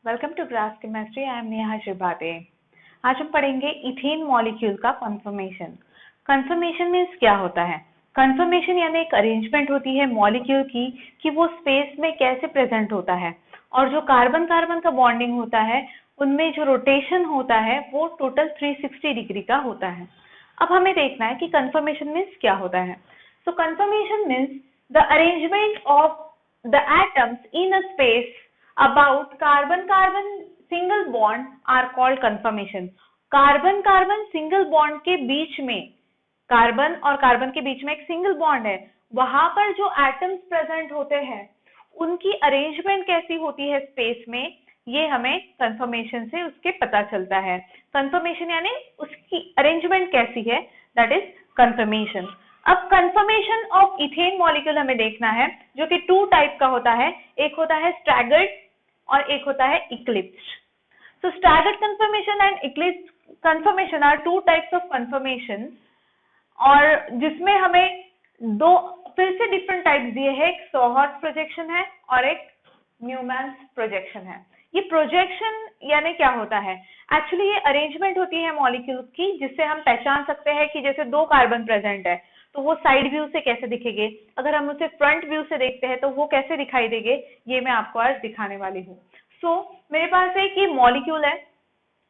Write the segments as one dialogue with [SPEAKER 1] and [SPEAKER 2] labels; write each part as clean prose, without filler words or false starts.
[SPEAKER 1] Welcome to grass chemistry. I am Neha Shirbhate. आज हम पढ़ेंगे इथेन मॉलिक्यूल का कन्फर्मेशन। कन्फर्मेशन मीन्स क्या होता है? कन्फर्मेशन यानी एक अरेंजमेंट होती है मॉलिक्यूल की कि वो स्पेस में कैसे प्रेजेंट होता है, और जो कार्बन कार्बन का बॉन्डिंग होता है उनमें जो रोटेशन होता है वो टोटल 360 डिग्री का होता है। अब हमें देखना है कि कन्फर्मेशन मीन्स क्या होता है। So conformation means the arrangement of the atoms in a space about carbon carbon single bond are called conformation। Carbon carbon single bond के बीच में, कार्बन और कार्बन के बीच में एक सिंगल बॉन्ड है, वहां पर जो एटम्स प्रेजेंट होते हैं उनकी अरेंजमेंट कैसी होती है स्पेस में, ये हमें कंफर्मेशन से उसके पता चलता है। कंफर्मेशन यानी उसकी अरेंजमेंट कैसी है, दैट इज कंफर्मेशन। अब कंफर्मेशन ऑफ इथेन मॉलिक्यूल हमें देखना है, जो कि टू टाइप का होता है। एक होता है स्टैगर्ड और एक होता है Eclipse. So staggered conformation and eclipse conformation are two types of conformation, और जिसमें हमें दो फिर से डिफरेंट टाइप्स दिए हैं। एक सोहर्स प्रोजेक्शन है और एक न्यूमैन्स प्रोजेक्शन है। ये प्रोजेक्शन यानी क्या होता है? एक्चुअली ये अरेंजमेंट होती है मॉलिक्यूल की, जिससे हम पहचान सकते हैं कि जैसे दो कार्बन प्रेजेंट है तो वो साइड व्यू से कैसे दिखेंगे, अगर हम उसे फ्रंट व्यू से देखते हैं तो वो कैसे दिखाई देंगे, ये मैं आपको आज दिखाने वाली हूँ। मेरे पास एक ये मॉलिक्यूल है,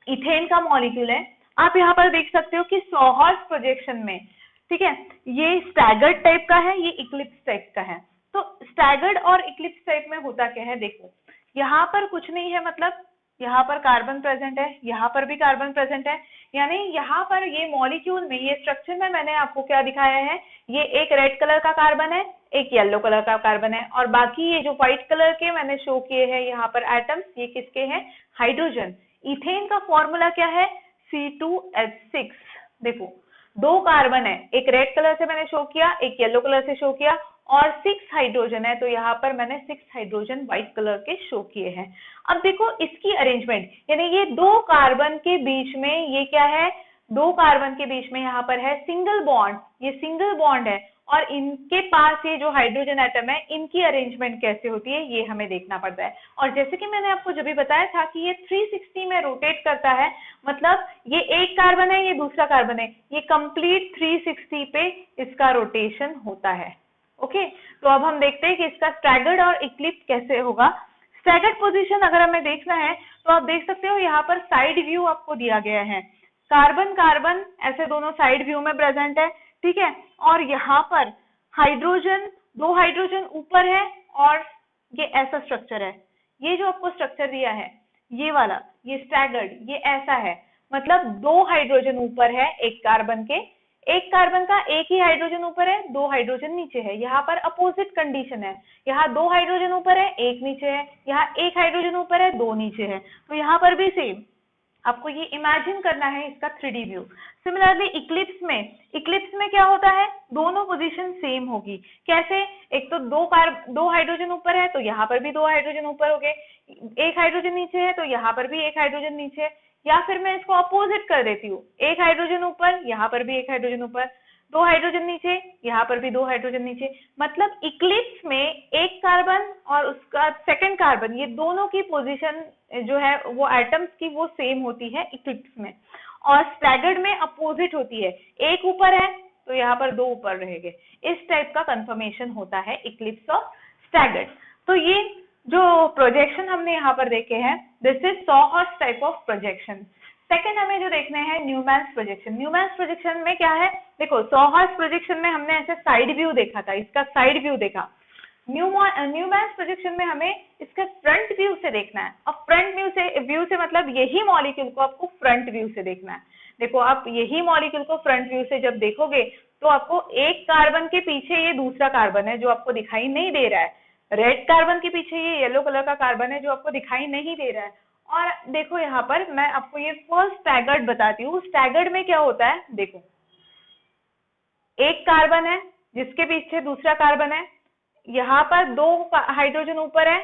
[SPEAKER 1] इथेन का मॉलिक्यूल है। आप यहाँ पर देख सकते हो कि सोहर्स प्रोजेक्शन में, ठीक है, ये स्टैगर्ड टाइप का है, ये इक्लिप्स टाइप का है। तो स्टैगर्ड और इक्लिप्स टाइप में होता क्या है, देखो यहाँ पर कुछ नहीं है, मतलब यहाँ पर कार्बन प्रेजेंट है, यहाँ पर भी कार्बन प्रेजेंट है, यानी यहाँ पर ये मॉलिक्यूल में, ये स्ट्रक्चर में मैंने आपको क्या दिखाया है, ये एक रेड कलर का कार्बन है, एक येलो कलर का कार्बन है, और बाकी ये जो व्हाइट कलर के मैंने शो किए हैं यहाँ पर एटम्स, ये किसके हैं? हाइड्रोजन। इथेन का फॉर्मूला क्या है? C2H6। देखो दो कार्बन है, एक रेड कलर से मैंने शो किया, एक येलो कलर से शो किया, और 6 हाइड्रोजन है, तो यहाँ पर मैंने 6 हाइड्रोजन व्हाइट कलर के शो किए हैं। अब देखो इसकी अरेंजमेंट, यानी ये दो कार्बन के बीच में ये क्या है, दो कार्बन के बीच में यहाँ पर है सिंगल बॉन्ड, ये सिंगल बॉन्ड है, और इनके पास ये जो हाइड्रोजन एटम है इनकी अरेंजमेंट कैसे होती है ये हमें देखना पड़ता है। और जैसे कि मैंने आपको जब भी बताया था कि ये 360 में रोटेट करता है, मतलब ये एक कार्बन है, ये दूसरा कार्बन है, ये कंप्लीट 360 पे इसका रोटेशन होता है। ओके, तो अब हम देखते हैं कि इसका स्टैगर्ड और इक्लिप्स कैसे होगा। स्टैगर्ड पोजीशन अगर हमें देखना है तो आप देख सकते हो यहाँ पर साइड व्यू आपको दिया गया है, कार्बन कार्बन ऐसे दोनों साइड व्यू में प्रेजेंट है, ठीक है, और यहाँ पर हाइड्रोजन, दो हाइड्रोजन ऊपर है, और ये ऐसा स्ट्रक्चर है। ये जो आपको स्ट्रक्चर दिया है ये वाला, ये स्टैगर्ड, ये ऐसा है, मतलब दो हाइड्रोजन ऊपर है एक कार्बन के, एक कार्बन का एक ही हाइड्रोजन ऊपर है, दो हाइड्रोजन नीचे है। यहाँ पर अपोजिट कंडीशन है, यहाँ दो हाइड्रोजन ऊपर है, एक नीचे है, यहाँ एक हाइड्रोजन ऊपर है, दो नीचे है, तो यहाँ पर भी सेम आपको ये इमेजिन करना है इसका 3D व्यू। सिमिलरली इक्लिप्स में क्या होता है, दोनों पोजीशन सेम होगी। कैसे? एक तो दो हाइड्रोजन ऊपर है, तो यहाँ पर भी दो हाइड्रोजन ऊपर हो गए, एक हाइड्रोजन नीचे है तो यहाँ पर भी एक हाइड्रोजन नीचे है, या फिर मैं इसको अपोजिट कर देती हूँ, एक हाइड्रोजन ऊपर, यहाँ पर भी एक हाइड्रोजन ऊपर, दो हाइड्रोजन नीचे, यहाँ पर भी दो हाइड्रोजन नीचे। मतलब इक्लिप्स में एक कार्बन और उसका सेकंड कार्बन, ये दोनों की पोजीशन जो है वो एटम्स की वो सेम होती है इक्लिप्स में, और स्टैगर्ड में अपोजिट होती है, एक ऊपर है तो यहाँ पर दो ऊपर रहेंगे। इस टाइप का कंफर्मेशन होता है इक्लिप्स और स्टैगर्ड। तो ये जो प्रोजेक्शन हमने यहाँ पर देखे हैं, this is sawhorse type of projection. Second हमें जो देखने हैं न्यूमैन्स प्रोजेक्शन। न्यूमैन्स प्रोजेक्शन में क्या है, देखो सोहर्स प्रोजेक्शन में हमने ऐसे साइड व्यू देखा था, इसका साइड व्यू देखा। न्यूमैन्स प्रोजेक्शन में हमें इसका फ्रंट व्यू से देखना है। अब फ्रंट व्यू से मतलब यही मॉलिक्यूल को आपको फ्रंट व्यू से देखना है। देखो आप यही मॉलिक्यूल को फ्रंट व्यू से जब देखोगे तो आपको एक कार्बन के पीछे ये दूसरा कार्बन है जो आपको दिखाई नहीं दे रहा है, रेड कार्बन के पीछे ये येलो कलर का कार्बन है जो आपको दिखाई नहीं दे रहा है। और देखो यहाँ पर मैं आपको ये फर्स्ट स्टैगर्ड बताती हूँ। स्टैगर्ड में क्या होता है, देखो एक कार्बन है जिसके पीछे दूसरा कार्बन है, यहाँ पर दो हाइड्रोजन ऊपर है,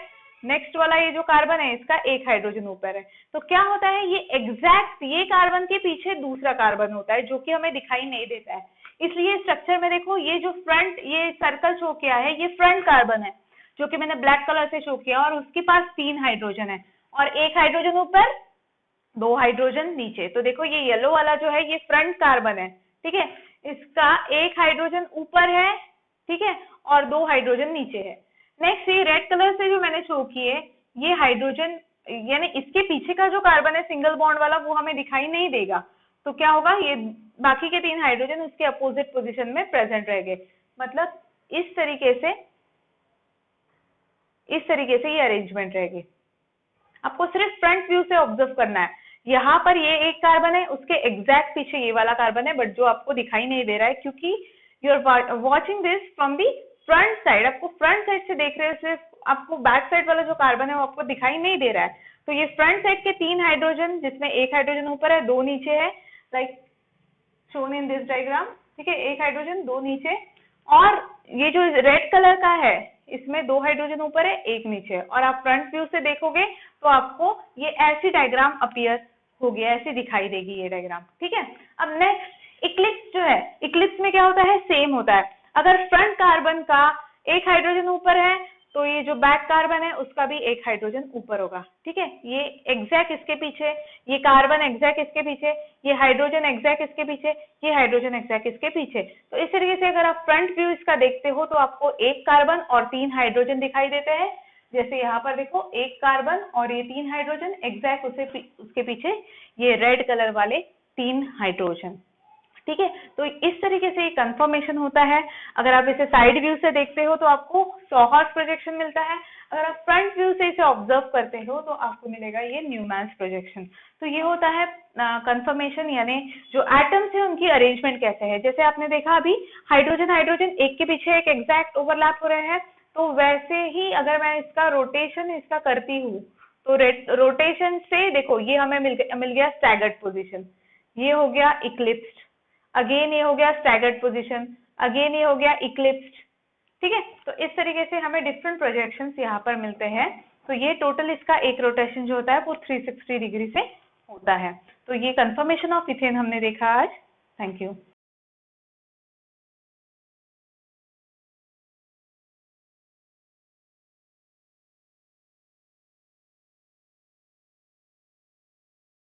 [SPEAKER 1] नेक्स्ट वाला ये जो कार्बन है इसका एक हाइड्रोजन ऊपर है। तो क्या होता है, ये एग्जैक्ट ये कार्बन के पीछे दूसरा कार्बन होता है जो कि हमें दिखाई नहीं देता है। इसलिए स्ट्रक्चर में देखो ये जो फ्रंट ये सर्कल शो किया है ये फ्रंट कार्बन है जो कि मैंने ब्लैक कलर से शो किया, और उसके पास 3 हाइड्रोजन है, और एक हाइड्रोजन ऊपर, 2 हाइड्रोजन नीचे। तो देखो ये येलो वाला जो है ये फ्रंट कार्बन है, ठीक है, इसका एक हाइड्रोजन ऊपर है, ठीक है, और 2 हाइड्रोजन नीचे है। नेक्स्ट ये रेड कलर से जो मैंने शो किए, ये हाइड्रोजन यानी इसके पीछे का जो कार्बन है सिंगल बॉन्ड वाला वो हमें दिखाई नहीं देगा। तो क्या होगा, ये बाकी के 3 हाइड्रोजन उसके अपोजिट पोजीशन में प्रेजेंट रहेंगे। मतलब इस तरीके से ये अरेंजमेंट रहेगी। आपको सिर्फ फ्रंट व्यू से ऑब्जर्व करना है। यहाँ पर ये एक कार्बन है, उसके एग्जैक्ट पीछे ये वाला कार्बन है, बट जो आपको दिखाई नहीं दे रहा है क्योंकि you are watching this from the front side. आपको फ्रंट साइड से देख रहे हैं, सिर्फ आपको बैक साइड वाला जो कार्बन है वो आपको दिखाई नहीं दे रहा है। तो ये फ्रंट साइड के 3 हाइड्रोजन, जिसमें एक हाइड्रोजन ऊपर है, 2 नीचे है, like shown in this diagram, ठीक है, एक हाइड्रोजन 2 नीचे। और ये जो रेड कलर का है इसमें 2 हाइड्रोजन ऊपर है, एक नीचे। और आप फ्रंट व्यू से देखोगे तो आपको ये ऐसी डायग्राम अपीयर होगी, ऐसी दिखाई देगी ये डायग्राम, ठीक है। अब नेक्स्ट इक्लिप्स जो है, इक्लिप्स में क्या होता है, सेम होता है। अगर फ्रंट कार्बन का एक हाइड्रोजन ऊपर है तो ये जो बैक कार्बन है उसका भी एक हाइड्रोजन ऊपर होगा, ठीक है। ये एग्जैक्ट इसके पीछे, ये कार्बन एग्जैक्ट इसके पीछे, ये हाइड्रोजन एग्जैक्ट इसके पीछे, ये हाइड्रोजन एग्जैक्ट इसके पीछे। तो इस तरीके से अगर आप फ्रंट व्यू इसका देखते हो तो आपको एक कार्बन और 3 हाइड्रोजन दिखाई देते हैं। जैसे यहाँ पर देखो, एक कार्बन और ये 3 हाइड्रोजन एग्जैक्ट उसके पीछे ये रेड कलर वाले 3 हाइड्रोजन, ठीक है। तो इस तरीके से ये कंफर्मेशन होता है। अगर आप इसे साइड व्यू से देखते हो तो आपको सॉहर्स प्रोजेक्शन मिलता है। अगर आप फ्रंट व्यू से इसे ऑब्जर्व करते हो तो आपको मिलेगा ये न्यूमैन्स प्रोजेक्शन। तो ये होता है कंफर्मेशन, यानी जो एटम्स है उनकी अरेंजमेंट कैसे है। जैसे आपने देखा अभी हाइड्रोजन हाइड्रोजन एक के पीछे एक एग्जैक्ट ओवरलैप हो रहे हैं, तो वैसे ही अगर मैं इसका रोटेशन इसका करती हूँ तो रोटेशन से देखो ये हमें मिल गया स्टैगर्ड पोजिशन, ये हो गया इक्लिप्स्ड, अगेन ये हो गया स्टैगर्ड पोजीशन, अगेन ये हो गया इक्लिप्स्ड, ठीक है। तो इस तरीके से हमें डिफरेंट प्रोजेक्शंस यहाँ पर मिलते हैं। तो ये टोटल इसका एक रोटेशन जो होता है वो 360 डिग्री से होता है। तो ये कंफर्मेशन ऑफ इथेन हमने देखा आज। Thank you.